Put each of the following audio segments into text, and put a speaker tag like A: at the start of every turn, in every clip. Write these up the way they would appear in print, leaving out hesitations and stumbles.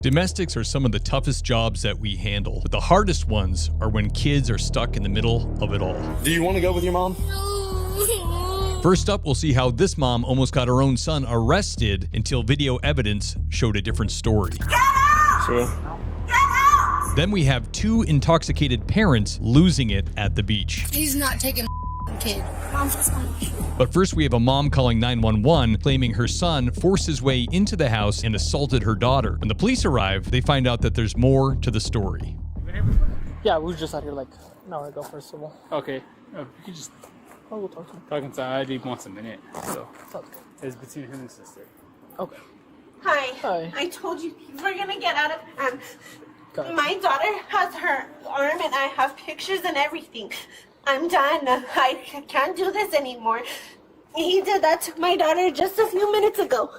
A: Domestics are some of the toughest jobs that we handle, but the hardest ones are when kids are stuck in the middle of it all.
B: Do you want to go with your mom?
A: First up, we'll see how this mom almost got her own son arrested until video evidence showed a different story.
C: Get out!
B: See?
C: Get out!
A: Then we have two intoxicated parents losing it at the beach.
D: He's not taking kid. Mom's just gonna shoot.
A: But first we have a mom calling 911, claiming her son forced his way into the house and assaulted her daughter. When the police arrive, they find out that there's more to the story.
E: Yeah, we were just out here like an hour ago, first of all.
F: Okay. You can just
E: we'll talk to him.
F: talk inside. He wants a minute. So
E: Sounds good.
F: it's between him and sister.
E: Okay.
C: Hi.
E: Hi.
C: I told you we're gonna get out of hand.
E: Got it.
C: My daughter has her arm and I have pictures and everything. I'm done. I can't do this anymore. He did that to my daughter just a few minutes ago.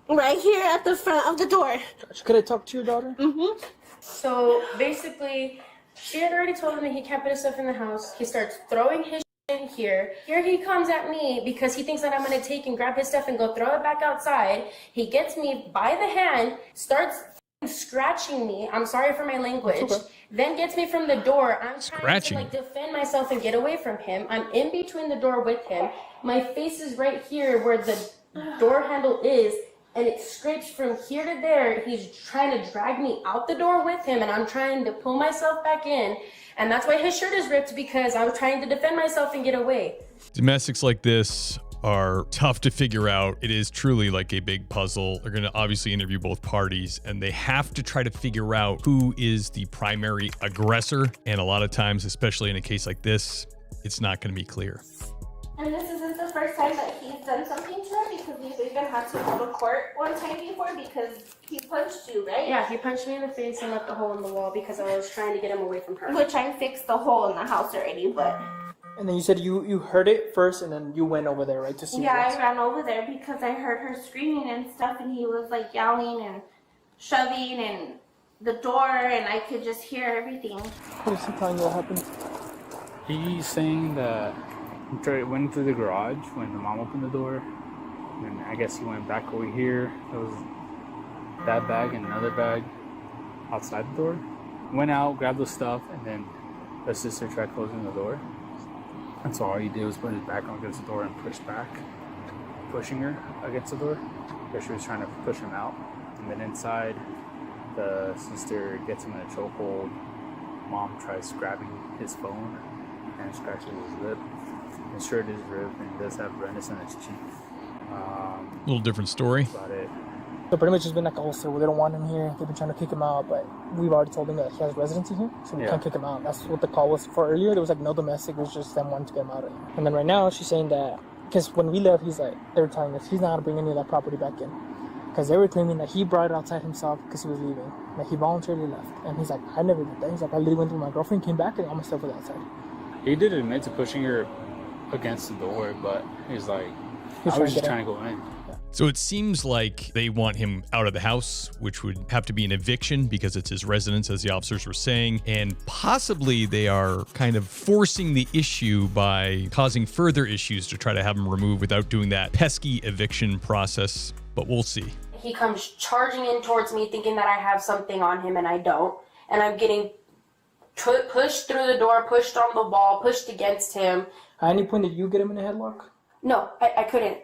C: Right here at the front of the door.
E: Gotcha. Could I talk to your daughter?
C: Mm-hmm.
G: So basically, she had already told him that he can't put his stuff in the house. He starts throwing his shit in here. Here he comes at me because he thinks that I'm going to take and grab his stuff and go throw it back outside. He gets me by the hand, starts scratching me. I'm sorry for my language.
E: Okay.
G: Then gets me from the door. I'm trying
A: Scratching?
G: to defend myself and get away from him. I'm in between the door with him. My face is right here where the door handle is. And it scrapes from here to there. He's trying to drag me out the door with him, and I'm trying to pull myself back in. And that's why his shirt is ripped, because I was trying to defend myself and get away.
A: Domestics like this are tough to figure out. It is truly like a big puzzle. They're going to obviously interview both parties, and they have to try to figure out who is the primary aggressor. And a lot of times, especially in a case like this, it's not going to be clear.
C: And this isn't the first time that he's done something to her, because we've even had to go to court one time before because he punched you, right?
G: Yeah, he punched me in the face and left a hole in the wall because I was trying to get him away from her.
C: Which I fixed the hole in the house already, but
E: And then you said you heard it first, and then you went over there, right, to see
C: yeah,
E: what?
C: I ran over there because I heard her screaming and stuff, and he was like yelling and shoving and the door, and I could just hear everything.
E: What is he telling you what happened?
F: He's saying that he went through the garage when the mom opened the door. And I guess he went back over here. There was that bag and another bag outside the door. Went out, grabbed the stuff, and then the sister tried closing the door. And so all he did was put his back against the door and push back, pushing her against the door. Because she was trying to push him out. And then inside, the sister gets him in a chokehold. Mom tries grabbing his phone and scratches his lip. His shirt is ripped and does have redness on his cheek.
A: A little different story.
F: About it.
E: So pretty much it's been like a whole circle. They don't want him here. They've been trying to kick him out, but we've already told him that he has residency here, so we
F: Yeah.
E: can't kick him out. That's what the call was for earlier. There was like no domestic. It was just them wanting to get him out of here. And then right now she's saying that because when we left, he's like, they were telling us he's not gonna bring any of that property back in because they were claiming that he brought it outside himself because he was leaving. Like he voluntarily left, and he's like, I never did that. He's like, I literally went through my girlfriend, came back, and all my stuff was outside.
F: He did admit to pushing her against the door, but he's like, I was just trying to go in.
A: So it seems like they want him out of the house, which would have to be an eviction because it's his residence, as the officers were saying. And possibly they are kind of forcing the issue by causing further issues to try to have him removed without doing that pesky eviction process. But we'll see.
G: He comes charging in towards me thinking that I have something on him and I don't. And I'm getting pushed through the door, pushed on the wall, pushed against him.
E: At any point did you get him in a headlock?
G: No, I couldn't.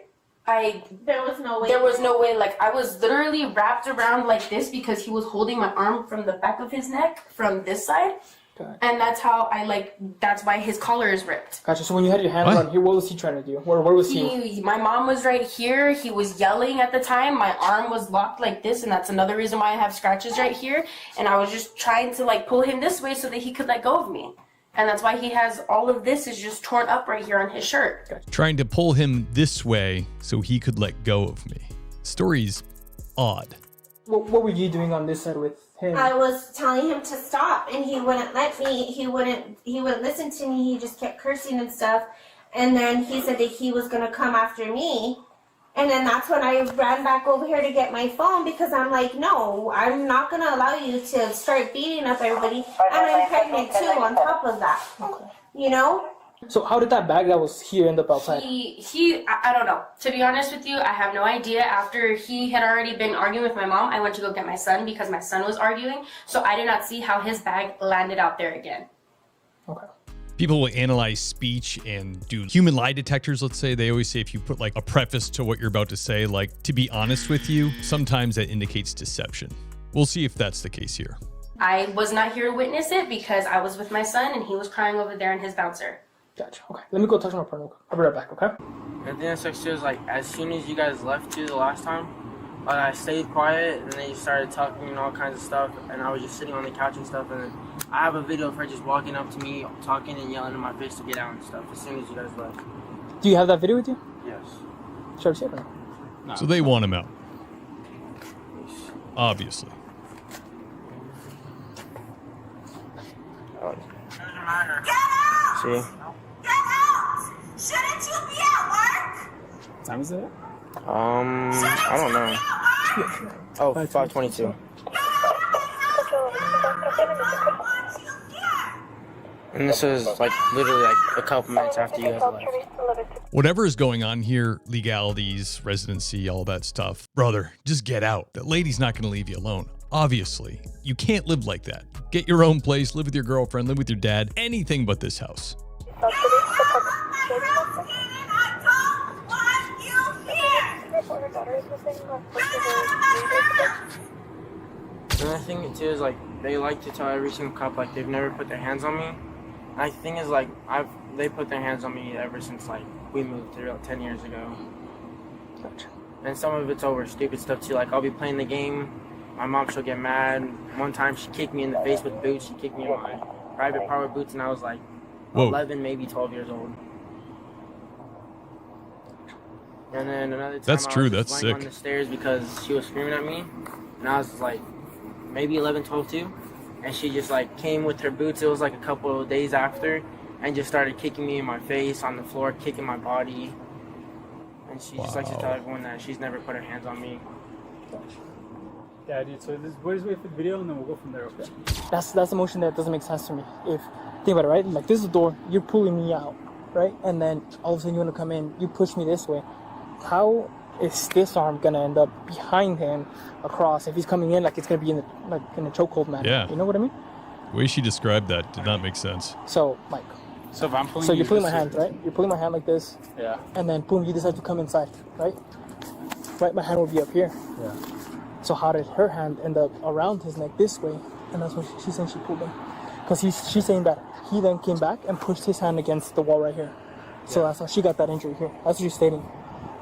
C: There was no way.
G: There was no way. Like, I was literally wrapped around like this because he was holding my arm from the back of his neck from this side.
E: Okay.
G: And that's how that's why his collar is ripped.
E: Gotcha. So when you had your hands on here, what was he trying to do? Where was he?
G: My mom was right here. He was yelling at the time. My arm was locked like this, and that's another reason why I have scratches right here. And I was just trying to like pull him this way so that he could let go of me. And that's why he has all of this is just torn up right here on his shirt.
A: Trying to pull him this way so he could let go of me. Story's odd.
E: What were you doing on this side with him?
C: I was telling him to stop, and he wouldn't let me. He wouldn't listen to me. He just kept cursing and stuff. And then he said that he was gonna come after me. And then that's when I ran back over here to get my phone because I'm like, no, I'm not gonna allow you to start beating up everybody. And I'm pregnant too on top of that.
E: Okay.
C: You know?
E: So how did that bag that was here end up outside?
G: I don't know. To be honest with you, I have no idea. After he had already been arguing with my mom, I went to go get my son because my son was arguing. So I did not see how his bag landed out there again.
E: Okay.
A: People will analyze speech and do human lie detectors, let's say. They always say if you put like a preface to what you're about to say, like, to be honest with you, sometimes that indicates deception. We'll see if that's the case here.
G: I was not here to witness it because I was with my son and he was crying over there in his bouncer.
E: Gotcha. Okay. Let me go touch my partner. I'll be right back, okay?
B: And then it's like as soon as you guys left too the last time, I stayed quiet and they started talking and all kinds of stuff, and I was just sitting on the couch and stuff, and then I have a video of her just walking up to me, talking and yelling in my face to get out and stuff as soon as you guys left.
E: Do you have that video with you?
B: Yes.
E: Should I see it?
F: No.
A: So they want him out. Obviously.
B: See?
H: Get out! Shouldn't you be at work?
F: What time is it?
B: I don't know. Oh, 5:22. And this was like literally like a couple minutes after you guys left.
A: Whatever is going on here, legalities, residency, all that stuff, brother, just get out. That lady's not going to leave you alone. Obviously, you can't live like that. Get your own place, live with your girlfriend, live with your dad, anything but this house.
B: And the thing too is like they like to tell every single cop like they've never put their hands on me. And the thing is like they put their hands on me ever since like we moved here like 10 years ago.
E: Gotcha.
B: And some of it's over stupid stuff too. Like I'll be playing the game, my mom she'll get mad. One time she kicked me in the face with boots. She kicked me in my private part with boots, and I was like 11, maybe 12 years old. And then another time
A: That's
B: I
A: true,
B: was
A: that's
B: just laying
A: sick.
B: on the stairs because she was screaming at me, and I was like maybe 11, 12 too. And she just like came with her boots. It was like a couple of days after, and just started kicking me in my face on the floor, kicking my body. And she just likes to tell everyone that she's never put her hands on me.
F: Yeah, dude. So we'll just wait for the video and then we'll go from there. Okay.
E: That's the motion that doesn't make sense to me. If think about it, right? Like this is the door, you're pulling me out, right? And then all of a sudden you want to come in, you push me this way. How is this arm gonna end up behind him across if he's coming in like it's gonna be in a chokehold manner?
A: Yeah.
E: You know what I mean?
A: The way she described that did not make sense.
E: So like,
F: So if I'm pulling
E: so you're pulling my
F: this
E: hand, right? You're pulling my hand like this,
F: Yeah.
E: and then boom, you decide to come inside, right? Right, my hand will be up here.
F: Yeah.
E: So how did her hand end up around his neck this way? And that's what she's saying she pulled him. Because she's saying that he then came back and pushed his hand against the wall right here. So that's how she got that injury here. That's what she's stating.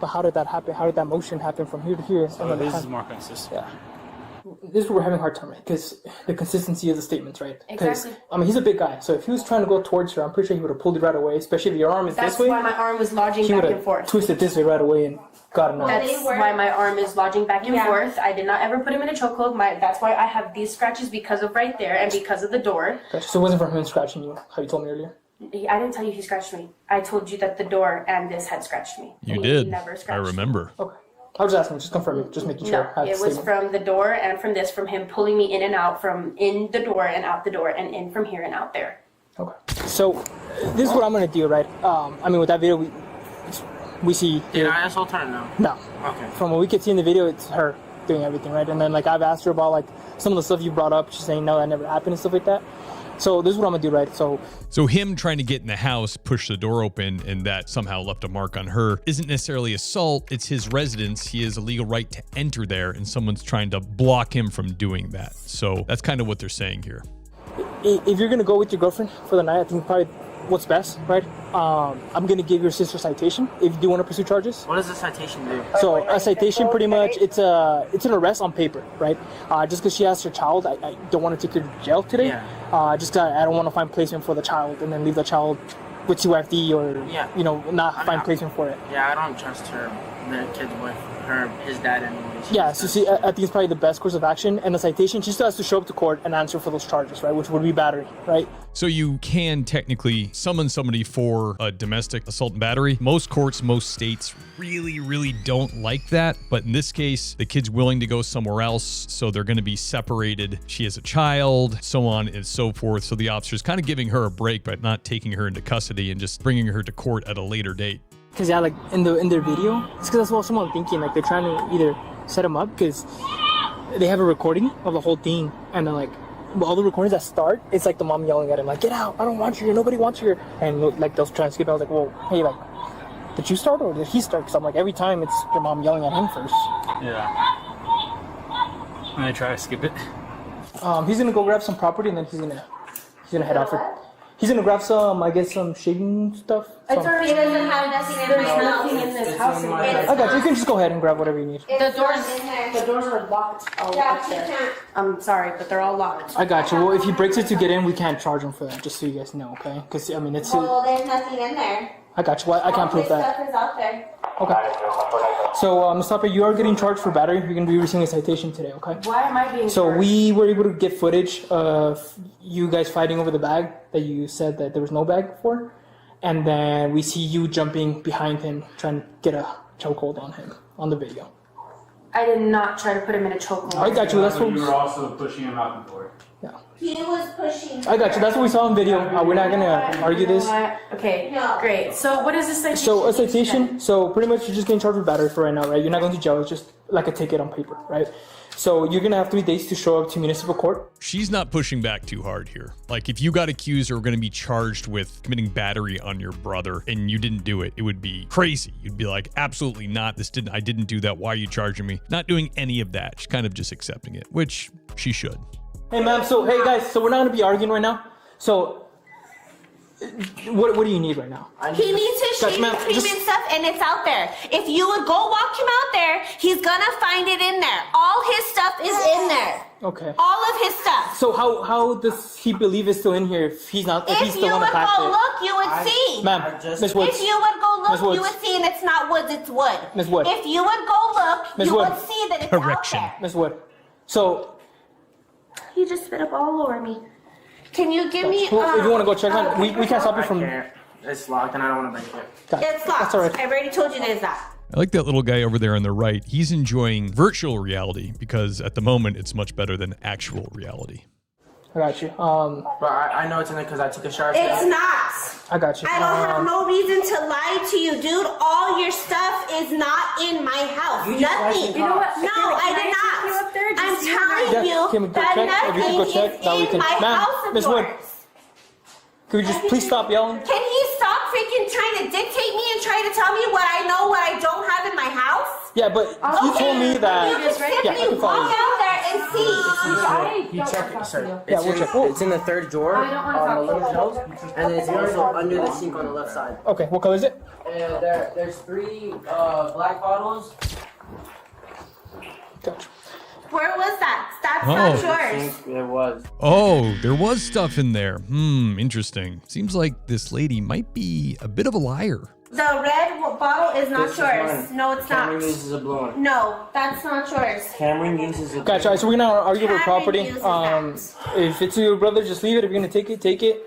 E: But how did that happen? How did that motion happen from here to here?
F: So this is more consistent.
E: Yeah. This is where we're having a hard time, right? Because the consistency of the statements, right? 'Cause,
G: Exactly.
E: I mean, he's a big guy. So if he was trying to go towards her, I'm pretty sure he would have pulled it right away. Especially if your arm is
G: That's
E: this way.
G: why my arm was lodging
E: He
G: back
E: would
G: and
E: have
G: forth.
E: twisted this way right away and got him out.
G: That's why my arm is lodging back and
C: Yeah.
G: forth. I did not ever put him in a chokehold. That's why I have these scratches because of right there and because of the door.
E: Gotcha. So it wasn't from him scratching you, how you told me earlier?
G: I didn't tell you he scratched me. I told you that the door and this had scratched me.
A: You
G: He
A: did.
G: never
A: I
G: scratched me.
A: remember.
E: Okay. I was just asking, just confirming, just making sure.
G: No,
E: I have
G: it
E: the
G: was
E: statement.
G: from the door and from this, from him pulling me in and out, from in the door and out the door, and in from here and out there.
E: Okay. So this is what I'm gonna do, right? I mean, with that video, we see.
B: Did I assault her or no?
E: No.
B: Okay.
E: From what we could see in the video, it's her doing everything, right? And then like I've asked her about like some of the stuff you brought up. She's saying no, that never happened and stuff like that. So this is what I'm gonna do, right? So
A: him trying to get in the house, push the door open, and that somehow left a mark on her isn't necessarily assault. It's his residence. He has a legal right to enter there, and someone's trying to block him from doing that. So that's kind of what they're saying here.
E: if you're gonna go with your girlfriend for the night, I think probably what's best, right? I'm gonna give your sister a citation if you do want to pursue charges.
B: What does a citation do?
E: So a citation, pretty much, it's an arrest on paper, right? Just because she has her child, I don't want to take her to jail today.
B: Yeah.
E: Just 'cause I don't want to find placement for the child and then leave the child with CYFD or
B: Yeah.
E: not find placement for it.
B: Yeah, I don't trust her, the kid's wife. his dad anyway.
E: Yeah, so see, I think it's probably the best course of action. And the citation, she still has to show up to court and answer for those charges, right? Which would be battery, right?
A: So you can technically summon somebody for a domestic assault and battery. Most courts, most states really don't like that. But in this case, the kid's willing to go somewhere else. So they're going to be separated. She has a child, so on and so forth. So the officer's kind of giving her a break by not taking her into custody and just bringing her to court at a later date.
E: Because yeah, like in their video, it's because that's what someone thinking. Like they're trying to either set him up because they have a recording of the whole thing, and then like all the recordings that start, it's like the mom yelling at him like, "Get out! I don't want you here. Nobody wants you here." And like they'll try and skip. I was like, "Well, hey, like, did you start or did he start?" Because I'm like, every time it's your mom yelling at him first.
F: Yeah. I'm gonna try to skip it.
E: He's gonna go grab some property and then he's gonna head out for. He's gonna grab some, I guess, some shaving stuff.
G: It's already doesn't have nothing. There's nothing in this house.
E: I got you. You can just go ahead and grab whatever you need.
G: The doors are locked all up there. I'm sorry, but they're all locked.
E: I got you. Well, if he breaks it to get in, we can't charge him for that. Just so you guys know, okay? Because I mean, it's.
C: Well, there's nothing in there.
E: I got you. Well, I can't prove that.
C: Stuff is out there.
E: Okay. So, Mustafa, you are getting charged for battery. You're going to be receiving a citation today, okay?
G: Why am I being
E: So
G: charged?
E: we were able to get footage of you guys fighting over the bag that you said that there was no bag for. And then we see you jumping behind him, trying to get a chokehold on him on the video.
G: I did not try to put him in a chokehold.
E: I got you. That's what
F: You were also pushing him out the door.
E: Yeah.
C: He was pushing.
E: I got you. That's what we saw on video. We're not going to argue this.
G: Okay,
C: No.
G: great. So what is this citation?
E: So a citation, so pretty much you're just getting charged with battery for right now, right? You're not going to jail. It's just like a ticket on paper, right? So you're going to have 3 days to show up to municipal court.
A: She's not pushing back too hard here. Like if you got accused or going to be charged with committing battery on your brother and you didn't do it, it would be crazy. You'd be like, absolutely not. I didn't do that. Why are you charging me? Not doing any of that. She's kind of just accepting it, which she should.
E: Hey, ma'am. So, hey, guys. So we're not going to be arguing right now. So what do you need right now?
C: He needs his
E: Gotcha,
C: shaving
E: ma'am,
C: cream
E: just-
C: and stuff, and it's out there. If you would go walk him out there, he's gonna find it in there. All his stuff is in there.
E: Okay.
C: All of his stuff.
E: So how does he believe it's still in here if he's not? If he's
C: If
E: still
C: you
E: on
C: would
E: the pack
C: go look, you would see.
E: Ma'am, Miss Woods.
C: If you would go
E: Miss
C: look, you
E: Woods.
C: would see, and it's not woods, it's wood.
E: Miss Wood.
C: If you would go look,
E: Miss
C: you
E: Wood.
C: would see that it's
A: Correction.
C: out there.
E: Miss Wood. So
C: He just spit up all over me. Can you give me?
E: if you want to go check on, we can't stop you
B: I
E: from.
B: can't. It's locked and I don't want to break it.
C: It's locked.
E: That's all right.
C: I've already told you that it's locked.
A: I like that little guy over there on the right. He's enjoying virtual reality because at the moment it's much better than actual reality.
E: I got you.
B: But I know it's in there because I took a shower.
C: It's
B: today.
C: not.
E: I got you.
C: I don't have no reason to lie to you, dude. All your stuff is not in my house.
B: You just
C: Nothing.
B: lied to You know what?
C: No, I did not. I'm telling
E: Yeah, can we
C: you
E: go
C: that
E: check? If you can
C: nothing
E: go check,
C: is
E: now we
C: in
E: can.
C: my
E: Ma'am,
C: house of
E: Miss Wood.
C: yours.
E: Could we just please stop yelling?
C: Can he stop freaking trying to dictate me and try to tell me what I know, what I don't have in my house?
E: Yeah, but you told me that.
C: You can
E: Yeah, I
C: simply
E: can follow
C: walk
E: you.
C: out there and see.
B: You check it, sir.
E: Yeah, we'll check. Oh.
B: It's in the third drawer on the little shelf, and it's also under the sink on the left side.
E: Okay, what color is it?
B: And there's 3 black bottles.
E: Gotcha.
C: Where was that? That's
A: Oh.
C: not yours.
B: It was.
A: Oh, there was stuff in there. Interesting. Seems like this lady might be a bit of a liar.
C: The red bottle is not
B: This is
C: yours.
B: mine.
C: No, it's
B: Cameron
C: not.
B: uses a blue one.
C: No, that's not yours.
B: Cameron uses a
E: Gotcha. So we're gonna argue over
C: Cameron
E: property.
C: uses
E: If it's your brother, just leave it. If you're gonna take it, take it.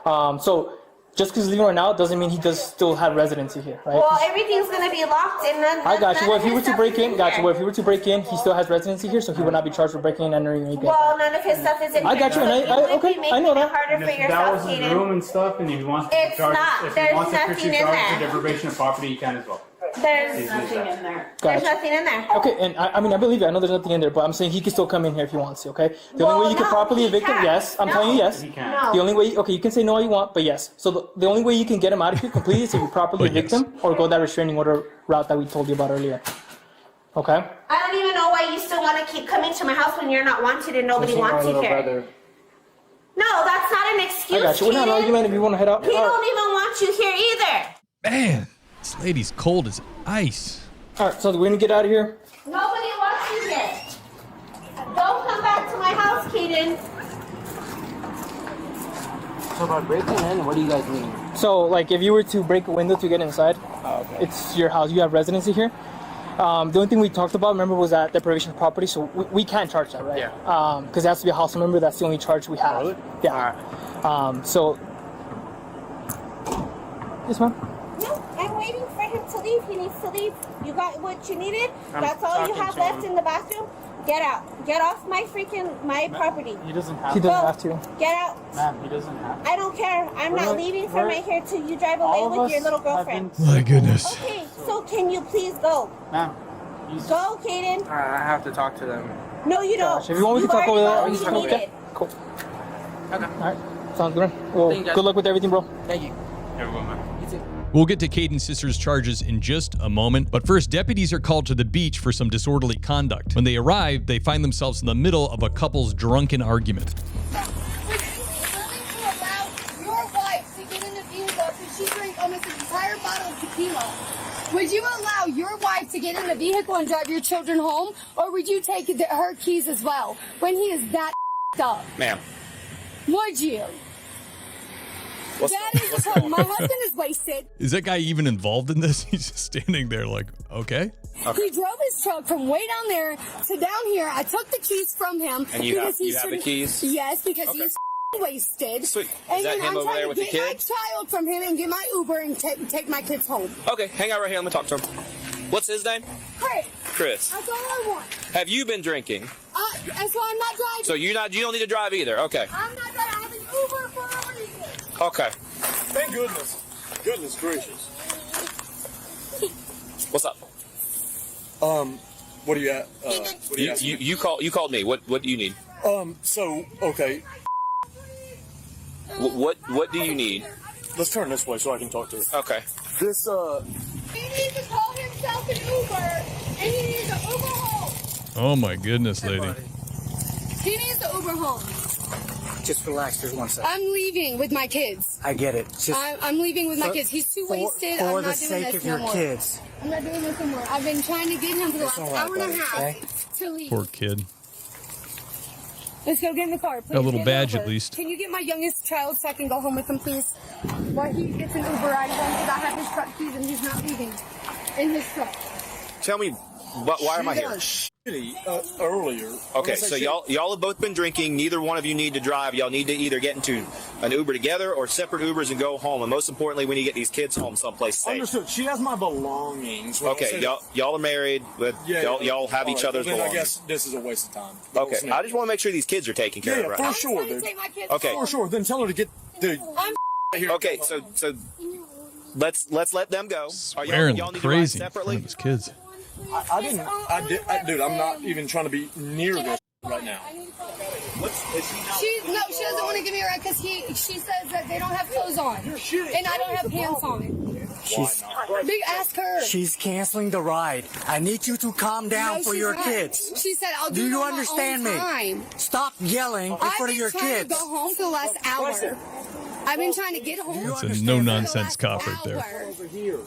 E: So just because he's leaving right now doesn't mean he does still have residency here, right?
C: Well, everything's gonna be locked, and then
E: I got you. Well, if he were to break in,
C: gotcha.
E: Well, if he were to break in, he still has residency here, so he would not be charged for breaking in, entering, anything.
C: Well, none of his stuff is in
E: I
C: here.
E: got you, and
C: so
E: I-
C: would
E: okay,
C: be
E: I know
C: making it
E: that.
C: harder
F: And
C: for
F: if that
C: yourself,
F: was his
C: Kaden.
F: room and stuff, and if he wants to
C: It's
F: charge,
C: not.
F: if
C: There's
F: he wants to
C: nothing
F: pursue
C: in
F: charges
C: there.
F: for deprivation of property, he can as well.
C: There's
G: nothing in there.
C: There's
E: Gotcha.
C: nothing in there.
E: Okay, and I mean, I believe you. I know there's nothing in there, but I'm saying he can still come in here if he wants to, okay? The
C: Well,
E: only way you can
C: no,
E: properly
C: he
E: evict him,
C: can't.
E: yes. I'm
C: No.
E: telling you, yes.
F: He can.
C: No.
E: The only way, okay, you can say no all you want, but yes. So the only way you can get him out of here completely is if you properly
A: But
E: evict
A: yes.
E: him or go that restraining order route that we told you about earlier. Okay?
C: I don't even know why you still want to keep coming to my house when you're not wanted and nobody wants you here. No, that's not an excuse.
E: I got you. We're not
C: Kaden.
E: arguing if you want to head out.
C: He don't even want you here either.
A: Man, this lady's cold as ice.
E: All right, so we're going to get out of here.
C: Nobody wants you here. Don't come back to my house, Kaden.
B: So by breaking in, what do you guys mean?
E: So, like, if you were to break a window to get inside, it's your house. You have residency here. The only thing we talked about, remember, was that deprivation of property, so we can't charge that, right?
B: Yeah.
E: Because it has to be a household member. That's the only charge we have.
B: Really?
E: Yeah. So. Yes, ma'am.
C: No, I'm waiting for him to leave. He needs to leave. You got what you needed?
B: I'm
C: That's all you
B: talking
C: have
B: to
C: left
B: him.
C: in the bathroom? Get out. Get off my property.
F: He doesn't have
E: He
F: to.
E: doesn't have to.
C: Get out.
F: Ma'am, he doesn't have to.
C: I don't care. I'm not leaving from right here till you drive away
F: All of
C: with
F: us
C: your little
F: have
C: girlfriend.
F: been-
A: My goodness.
C: Okay, so can you please go?
F: Ma'am,
C: Go, Kaden.
B: I have to talk to them.
C: No, you don't.
E: Gosh, if you want, we
C: You've
E: can talk
C: already
E: over
C: got
E: there.
C: what you needed.
E: Cool.
B: Okay.
E: All right. Sounds good. Well,
B: Thank you, guys.
E: good luck with everything, bro.
B: Thank you.
F: Everyone, man.
B: You too.
A: We'll get to Caden's sister's charges in just a moment, but first, deputies are called to the beach for some disorderly conduct. When they arrive, they find themselves in the middle of a couple's drunken argument.
D: Would you be willing to allow your wife to get in the vehicle after she drank almost an entire bottle of tequila? Would you allow your wife to get in the vehicle and drive your children home, or would you take her keys as well when he is that up?
I: Ma'am.
D: Would you? That is the problem. My husband is wasted.
A: Is that guy even involved in this? He's just standing there like, okay.
D: He drove his truck from way down there to down here. I took the keys from him.
I: And you have the keys?
D: Yes, because he's wasted.
I: Sweet.
D: And
I: Is that
D: then
I: him
D: I'm
I: over
D: trying
I: there
D: to
I: with the
D: get
I: kids?
D: my child from him and get my Uber and take my kids home.
I: Okay, hang out right here. I'm going to talk to him. What's his name?
D: Great.
I: Chris.
D: That's all I want.
I: Have you been drinking?
D: And so I'm not driving.
I: So you don't need to drive either. Okay.
D: I'm not driving. I have an Uber for a reason.
I: Okay.
J: Thank goodness. Goodness gracious.
I: What's up?
J: What are you at? What are you asking?
I: You called me. What do you need?
J: So, okay.
I: What do you need?
J: Let's turn this way so I can talk to her.
I: Okay.
J: This,
D: He needs to call himself an Uber, and he needs an Uber home.
A: Oh my goodness, lady.
D: He needs the Uber home.
K: Just relax. There's one second.
D: I'm leaving with my kids.
K: I get it. Just
D: I'm leaving with my kids. He's too wasted.
K: For
D: I'm
K: the
D: not doing
K: sake
D: this
K: of
D: no
K: your
D: more.
K: kids.
D: I'm not doing this anymore. I've been trying to get him for the last
K: all right,
D: hour and a
K: buddy,
D: half
K: okay?
D: to leave.
A: Poor kid.
D: Let's go get in the car. Please
A: Got a little
D: get
A: badge
D: over.
A: at least.
D: Can you get my youngest child so I can go home with him, please? While he gets an Uber ride home because I have his truck keys and he's not leaving in his truck.
I: Tell me, why am I here?
J: earlier.
I: Okay, so y'all have both been drinking. Neither one of you need to drive. Y'all need to either get into an Uber together or separate Ubers and go home. And most importantly, we need to get these kids home someplace safe.
J: Understood. She has my belongings.
I: Okay, y'all are married. But y'all have each other's
J: then
I: belongings.
J: I guess this is a waste of time.
I: Okay, I just want to make sure these kids are taken care of, right?
J: for sure,
D: I'm trying
J: dude.
D: to take my kids
I: Okay.
D: home.
J: For sure. Then tell her to get the.
I: Okay, so let's let them go.
A: Swearing
I: y'all need
A: crazy
I: to
A: in
I: ride
A: front
I: separately.
A: of his kids.
J: Dude, I'm not even trying to be near this right now.
D: She doesn't want to give me a ride because she says that they don't have clothes on and I don't have pants on. Ask her.
K: She's canceling the ride. I need you to calm down
D: No,
K: for
D: she's
K: your
D: not.
K: kids.
D: She said, "I'll do
K: Do
D: it
K: you
D: on my
K: understand
D: own
K: me?
D: time."
K: Stop yelling in
D: I've
K: front of
D: been
K: your
D: trying
K: kids.
D: to go home for the last hour. I've been trying to get home.
A: That's a no-nonsense cop right there.
J: Over here.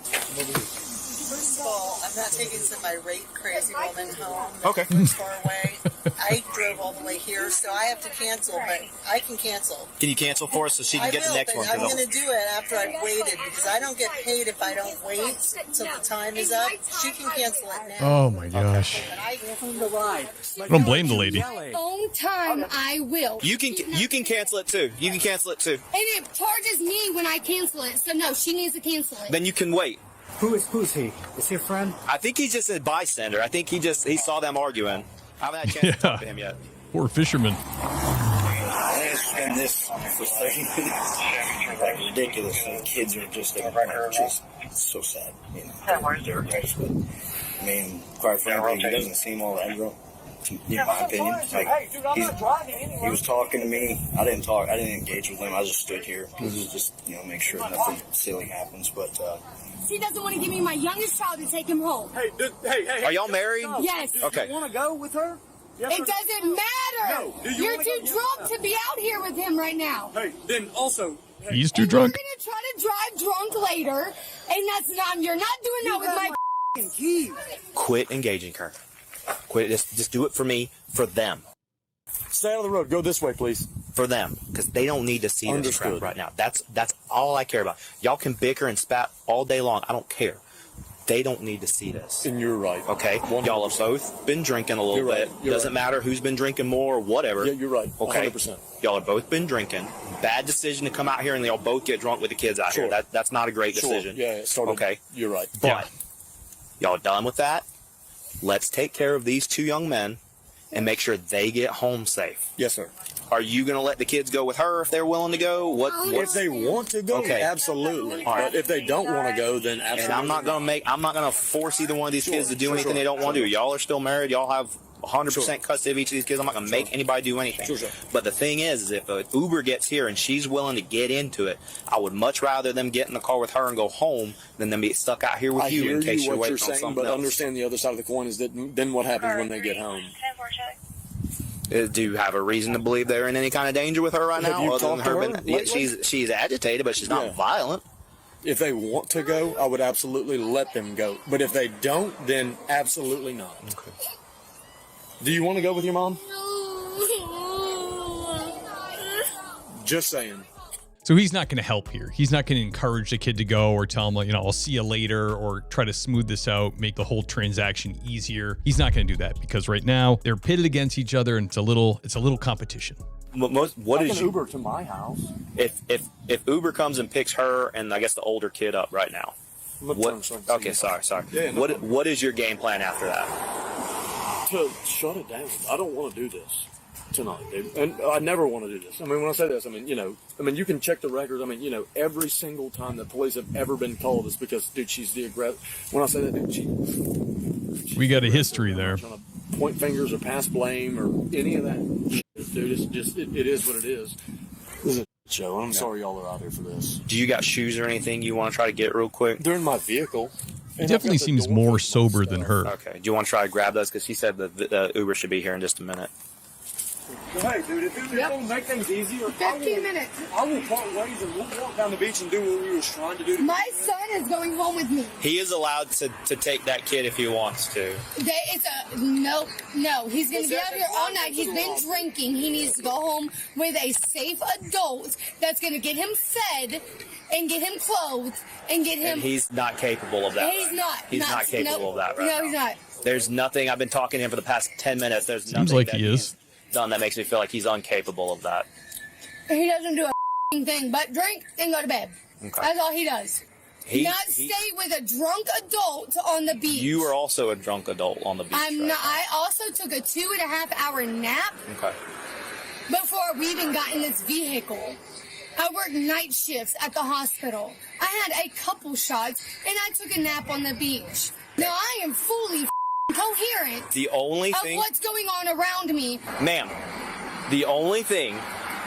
L: First of all, I'm not taking some irate crazy woman home.
I: Okay.
L: That's far away. I drove all the way here, so I have to cancel, but I can cancel.
I: Can you cancel for us so she can
L: I
I: get
L: will,
I: the next
L: but
I: one?
L: I'm going to do it after I've waited because I don't get paid if I don't wait till the time is up. She can cancel it now.
A: Oh my gosh.
L: But I
K: The ride.
A: I don't blame the lady.
D: Own time, I will.
I: You can cancel it too. You can cancel it too.
D: And it charges me when I cancel it. So no, she needs to cancel it.
I: Then you can wait.
K: Who's he? Is he a friend?
I: I think he's just a bystander. I think he saw them arguing. I haven't had a chance to talk to him yet.
A: Poor fisherman.
M: It's been this for 30 minutes. Like ridiculous. The kids are just so sad. You know, they're great, but I mean, quite frankly, he doesn't seem all that grown. In my opinion, like he was talking to me. I didn't talk. I didn't engage with him. I just stood here. This is just make sure nothing silly happens. But
D: She doesn't want to give me my youngest child to take him home.
J: Hey.
I: Are y'all married?
D: Yes.
I: Okay.
J: You want to go with her? Yes
D: It doesn't matter.
J: No. Do you
D: You're
J: wanna
D: too
J: go?
D: drunk to be out here with him right now.
J: Hey, then also.
A: He's too
D: And
A: drunk.
D: You're gonna try to drive drunk later, and that's not. You're not doing that with my
J: Keys.
I: Quit engaging her. Quit. Just do it for me. For them.
J: Stay out of the road. Go this way, please.
I: For them, because they don't need to see this crap right now. That's all I care about. Y'all can bicker and spat all day long. I don't care. They don't need to see this.
J: And you're right.
I: Okay?
J: 100%.
I: Y'all have both been drinking a little
J: You're
I: bit.
J: right. You're
I: Doesn't
J: right.
I: matter who's been drinking more or whatever.
J: Yeah, you're right.
I: Okay?
J: 100%.
I: Y'all have both been drinking. Bad decision to come out here and y'all both get drunk with the kids out
J: Sure.
I: here. That's not a great
J: Sure.
I: decision.
J: Yeah, it started.
I: Okay?
J: You're right.
I: But y'all done with that? Let's take care of these 2 young men and make sure they get home safe.
J: Yes, sir.
I: Are you going to let the kids go with her if they're willing to go?
J: If they want to go,
I: Okay.
J: absolutely.
I: All right.
J: But if they don't want to go, then absolutely.
I: And I'm not going to force either one of these kids to do anything they don't want to do. Y'all are still married. Y'all have 100% custody of each of these kids. I'm not going to make anybody do anything.
J: Sure.
I: But the thing is if an Uber gets here and she's willing to get into it, I would much rather them get in the car with her and go home than them be stuck out here with
J: I
I: you
J: hear
I: in case you're
J: what
I: waiting
J: you're
I: on
J: saying,
I: something
J: but
I: else.
J: understand the other side of the coin is that then what happens when they get home?
I: Do you have a reason to believe they're in any kind of danger with her right
J: Have
I: now?
J: you
I: Other than
J: talked to
I: her
J: her
I: yeah,
J: lately?
I: she's agitated, but she's not violent.
J: If they want to go, I would absolutely let them go. But if they don't, then absolutely not.
I: Okay.
J: Do you want to go with your mom? Just saying.
A: So he's not going to help here. He's not going to encourage the kid to go or tell him, I'll see you later, or try to smooth this out, make the whole transaction easier. He's not going to do that because right now they're pitted against each other and it's a little competition.
I: What
J: I
I: is
J: can Uber to my house?
I: If Uber comes and picks her and I guess the older kid up right now? Okay, sorry.
J: Yeah, no
I: What is your game plan after that?
J: To shut it down. I don't want to do this tonight, dude. And I never want to do this. I mean, when I say this, you can check the records. Every single time the police have ever been called is because, dude, she's the aggressor. When I say that, dude,
A: we got a history there.
J: Trying to point fingers or pass blame or any of that shit, dude. It's just, it is what it is. This is a show. I'm sorry y'all are out here for this.
I: Do you got shoes or anything you want to try to get real quick?
J: They're in my vehicle.
A: He definitely seems more sober than her.
I: Okay. Do you want to try to grab those? Because she said the Uber should be here in just a minute.
J: Hey, dude, if it'll make things easier,
D: 15 minutes.
J: I will part ways and we'll walk down the beach and do what we were trying to do.
D: My son is going home with me.
I: He is allowed to take that kid if he wants to.
D: No. He's going to be out here all night. He's been drinking. He needs to go home with a safe adult that's going to get him fed and get him clothed and get him.
I: And he's not capable of that.
D: He's not.
I: He's not capable of that right
D: No,
I: now.
D: he's not.
I: There's nothing. I've been talking to him for the past 10 minutes. There's nothing
A: Seems like
I: that
A: he is.
I: he's done that makes me feel like he's incapable of that.
D: He doesn't do a thing but drink and go to bed.
I: Okay.
D: That's all he does. Not stay with a drunk adult on the beach.
I: You are also a drunk adult on the beach.
D: I'm
I: right
D: not. I also took a 2.5 hour nap
I: now. Okay.
D: before we even got in this vehicle. I worked night shifts at the hospital. I had a couple shots and I took a nap on the beach. Now I am fully coherent
I: The only
D: of
I: thing,
D: what's going on around me.
I: ma'am, the only thing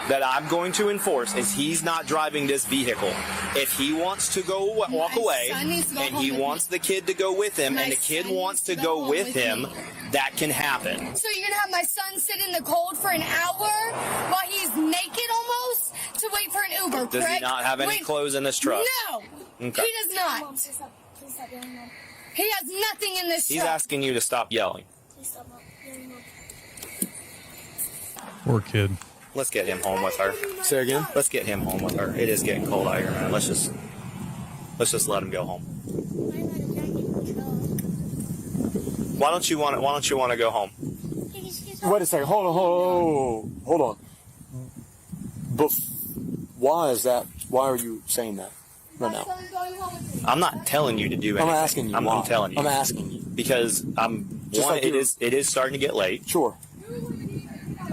I: that I'm going to enforce is he's not driving this vehicle. If he wants to go walk away
D: son needs to go
I: and
D: home
I: he
D: with
I: wants the kid to go with him
D: My
I: and the kid
D: son
I: wants to
D: needs to go
I: go
D: home
I: with
D: with
I: him,
D: me.
I: that can happen.
D: So you're gonna have my son sit in the cold for an hour while he's naked almost to wait for an Uber,
I: Does he
D: correct?
I: not have any clothes in this truck?
D: No,
I: Okay.
D: he does not. He has nothing in this
I: He's
D: truck.
I: asking you to stop yelling.
A: Poor kid.
I: Let's get him home with her.
J: Say again?
I: Let's get him home with her. It is getting cold out here, man. Let's just let him go home. Why don't you want to go home?
J: Wait a second. Hold on. Why is that? Why are you saying that right now?
I: I'm not telling you to do anything.
J: I'm asking you.
I: I'm
J: why.
I: telling you.
J: I'm asking you.
I: Because it is starting to get late.
J: Sure.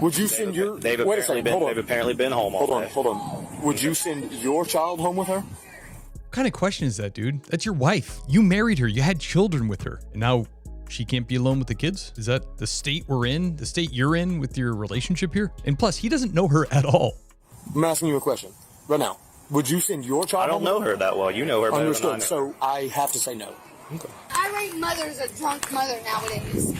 J: Would you send your?
I: They've
J: Wait a second. Hold on.
I: They've apparently been home all day.
J: Hold on. Would you send your child home with her?
A: What kind of question is that, dude? That's your wife. You married her. You had children with her. And now she can't be alone with the kids? Is that the state we're in? The state you're in with your relationship here? And plus, he doesn't know her at all.
J: I'm asking you a question right now. Would you send your child?
I: I don't know her that well. You know her better
J: Understood.
I: than I know.
J: So I have to say no.
I: Okay.
D: Irate mother's a drunk mother nowadays.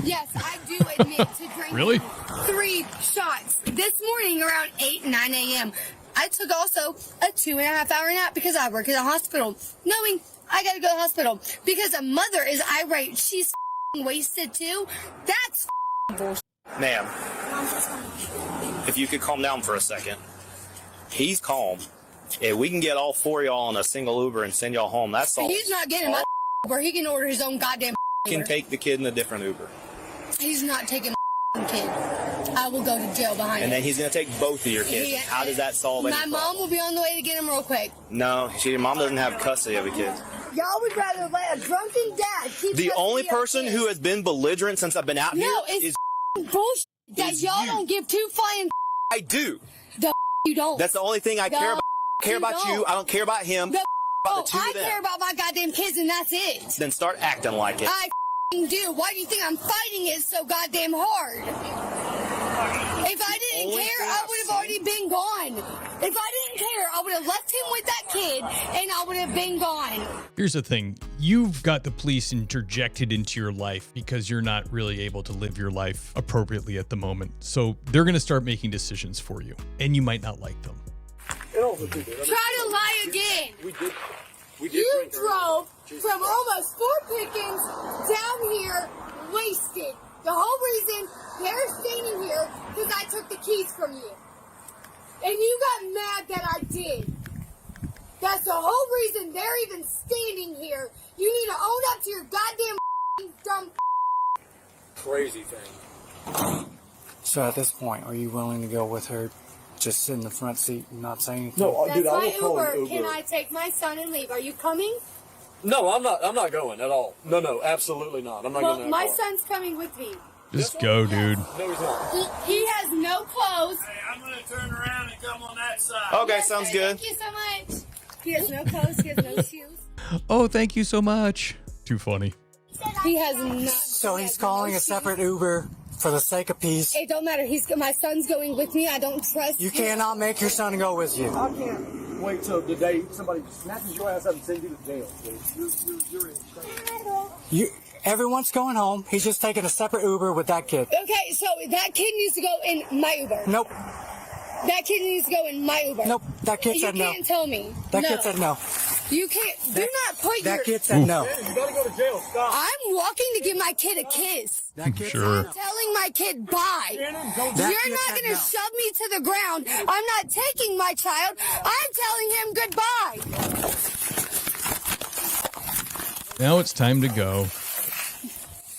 D: Yes, I do admit to drinking
A: Really?
D: 3 shots this morning around 9 a.m. I took also a 2.5 hour nap because I work at a hospital, knowing I gotta go to the hospital because a mother is irate. She's wasted too. That's bullshit.
I: Ma'am, if you could calm down for a second. He's calm. If we can get all 4 of y'all on a single Uber and send y'all home, that's all.
D: He's not getting my Uber. He can order his own goddamn
I: Can
D: Uber.
I: take the kid in a different Uber.
D: He's not taking my kid. I will go to jail behind
I: And
D: it.
I: then he's going to take both of your kids. How does that solve any
D: My
I: problem?
D: mom will be on the way to get him real quick.
I: No, your mom doesn't have custody of the kids.
D: Y'all would rather let a drunken dad keep
I: The
D: custody
I: only
D: of
I: person
D: kids.
I: who has been belligerent since I've been out here
D: No, it's
I: is
D: bullshit that
I: is
D: y'all
I: you.
D: don't give two flying.
I: I do.
D: The you don't.
I: That's the only thing I care about. I care about you. I don't care about him.
D: The
I: about the two
D: I
I: of them.
D: care about my goddamn kids, and that's it.
I: Then start acting like it.
D: I do. Why do you think I'm fighting it so goddamn hard? If I didn't care, I would have already been gone. If I didn't care, I would have left him with that kid, and I would have been gone.
A: Here's the thing. You've got the police interjected into your life because you're not really able to live your life appropriately at the moment. So they're going to start making decisions for you, and you might not like them.
D: Try to lie again.
J: We did
D: You
J: drink earlier.
D: drove from almost Fort Pickens down here wasted. The whole reason they're standing here because I took the keys from you. And you got mad that I did. That's the whole reason they're even standing here. You need to own up to your goddamn dumb.
J: Crazy thing.
K: So at this point, are you willing to go with her, just sit in the front seat and not say anything?
J: No,
D: That's
J: dude, I
D: my
J: will call an
D: Uber.
J: Uber.
D: Can I take my son and leave? Are you coming?
J: No, I'm not. I'm not going at all. No, absolutely not. I'm not
D: Well,
J: going.
D: my son's coming with me.
A: Just go, dude.
J: No, he's not.
D: He has no clothes.
M: Hey, I'm going to turn around and come on that side.
I: Okay, sounds good.
D: Thank you so much. He has no clothes. He has no shoes.
A: Oh, thank you so much. Too funny.
D: He has not.
K: So he's calling a separate Uber for the sake of peace.
D: It don't matter. My son's going with me. I don't trust.
K: You cannot make your son go with you.
J: I can't wait till the day somebody snatches your ass up and sends you to jail, dude. You're insane.
K: Everyone's going home. He's just taking a separate Uber with that kid.
D: Okay, so that kid needs to go in my Uber.
K: Nope.
D: That kid needs to go in my Uber.
K: Nope. That kid said no.
D: You can't tell me.
K: That
D: no.
K: kid said no.
D: You can't. Do not put your.
K: That kid said no.
J: You gotta go to jail. Stop.
D: I'm walking to give my kid a kiss.
K: That kid
A: Sure.
D: I'm telling my kid bye. You're not
K: kid
D: going
K: said
D: to
K: no.
D: shove me to the ground. I'm not taking my child. I'm telling him goodbye.
A: Now it's time to go.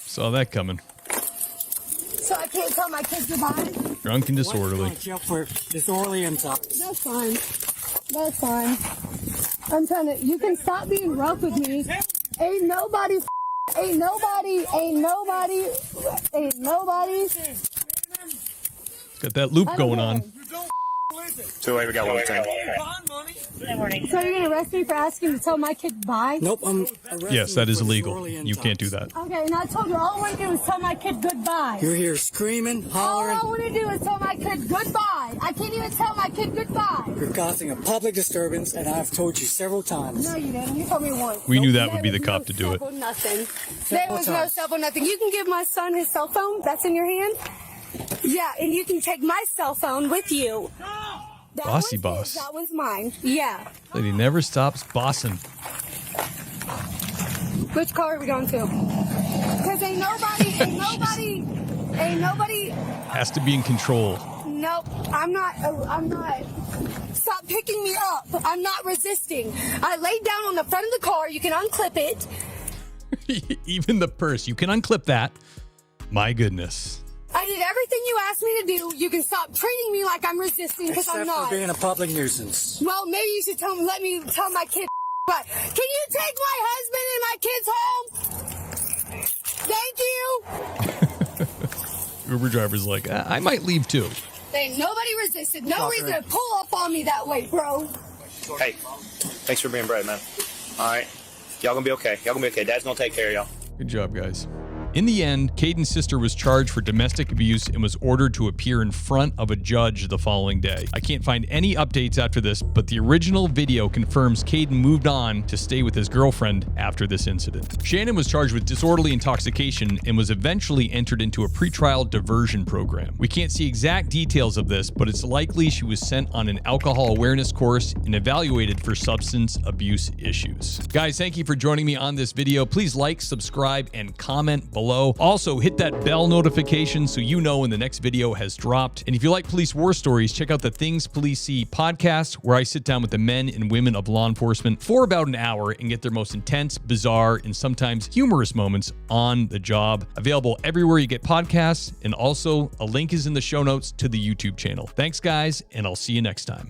A: Saw that coming.
D: So I can't tell my kids goodbye.
A: Drunk and disorderly.
K: Jail for disorderly insult.
D: That's fine. That's fine. I'm trying to. You can stop being rough with me. Ain't nobody.
A: Got that loop going on.
I: So we got one time.
D: So you're gonna arrest me for asking to tell my kid bye?
K: Nope, I'm arresting
A: Yes, that
K: you
A: is
K: for
A: illegal.
K: disorderly
A: You can't do
K: insults.
A: that.
D: Okay, and I told you all I want to do is tell my kid goodbye.
K: You're here screaming,
D: All
K: hollering.
D: I want to do is tell my kid goodbye. I can't even tell my kid goodbye.
K: You're causing a public disturbance, and I've told you several times.
D: No, you didn't. You told me once.
A: We knew that
D: There
A: would be the
D: was
A: cop
D: no
A: to do it.
D: cell phone, nothing. There was no
K: times.
D: cell phone, nothing. You can give my son his cell phone. That's in your hand. Yeah, and you can take my cell phone with you. That
A: Bossy
D: one's
A: boss.
D: his, that one's mine. Yeah.
A: Lady never stops bossing.
D: Which car are we going to? Because ain't nobody.
A: Has to be in control.
D: Nope, I'm not. Stop picking me up. I'm not resisting. I laid down on the front of the car. You can unclip it.
A: Even the purse. You can unclip that. My goodness.
D: I did everything you asked me to do. You can stop treating me like I'm resisting because I'm
K: Except
D: not.
K: for being a public nuisance.
D: Well, maybe you should let me tell my kid. But can you take my husband and my kids home? Thank you.
A: Uber driver's like, I might leave too.
D: Ain't nobody resisted. No reason to pull up on me that way, bro.
I: Hey, thanks for being brave, man. All right. Y'all gonna be okay. Y'all gonna be okay. Dad's gonna take care of y'all.
A: Good job, guys. In the end, Caden's sister was charged for domestic abuse and was ordered to appear in front of a judge the following day. I can't find any updates after this, but the original video confirms Caden moved on to stay with his girlfriend after this incident. Shannon was charged with disorderly intoxication and was eventually entered into a pretrial diversion program. We can't see exact details of this, but it's likely she was sent on an alcohol awareness course and evaluated for substance abuse issues. Guys, thank you for joining me on this video. Please like, subscribe, and comment below. below. Also, hit that bell notification so you know when the next video has dropped. And if you like police war stories, check out the Things Police See podcast, where I sit down with the men and women of law enforcement for about an hour and get their most intense, bizarre, and sometimes humorous moments on the job. Available everywhere you get podcasts, and also a link is in the show notes to the YouTube channel. Thanks, guys, and I'll see you next time.